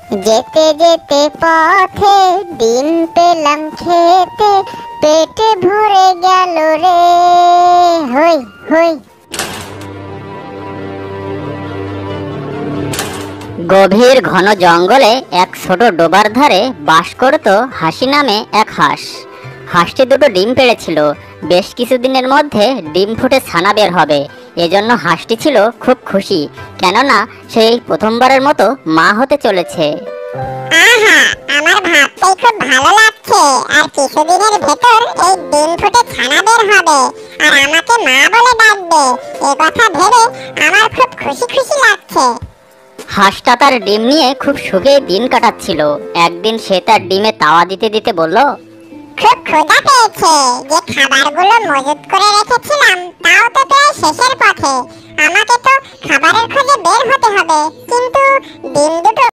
যেতে যেতে পথে ডিম পেলাম খেতে, পেটে ভরে গেল রে। হই হই। গভীর ঘন জঙ্গলে এক ছোট ডোবার ধারে বাস করত হাসি নামে এক হাঁস। হাঁসটি দুটো ডিম পেড়েছিল। বেশ কিছুদিনের মধ্যে ডিম ফুটে ছানা বের হবে, এজন্য হাঁসটি ছিল খুব খুশি, কেননা সেই প্রথমবারের মতো মা হতে চলেছে। আহা, আমার ভাবতেই খুব ভালো লাগছে। আর কিছুদিনের ভেতর এই ডিম ফুটে ছানা বের হবে আর আমাকে মা বলে ডাকবে। এ কথা ভেবে আমার খুব খুশি খুশি লাগছে। হাঁসটা তার ডিম নিয়ে খুব সুখে দিন কাটাচ্ছিল। একদিন সে তার ডিমে তাওয়া দিতে দিতে বলল, খুব ক্ষুধা পেয়েছে। যে খাবারগুলো মজুত করে রেখেছিলাম তাও তো প্রায় শেষের পথে। আমাকে তো খাবারের খোঁজে বের হতে হবে, কিন্তু ডিম দুটো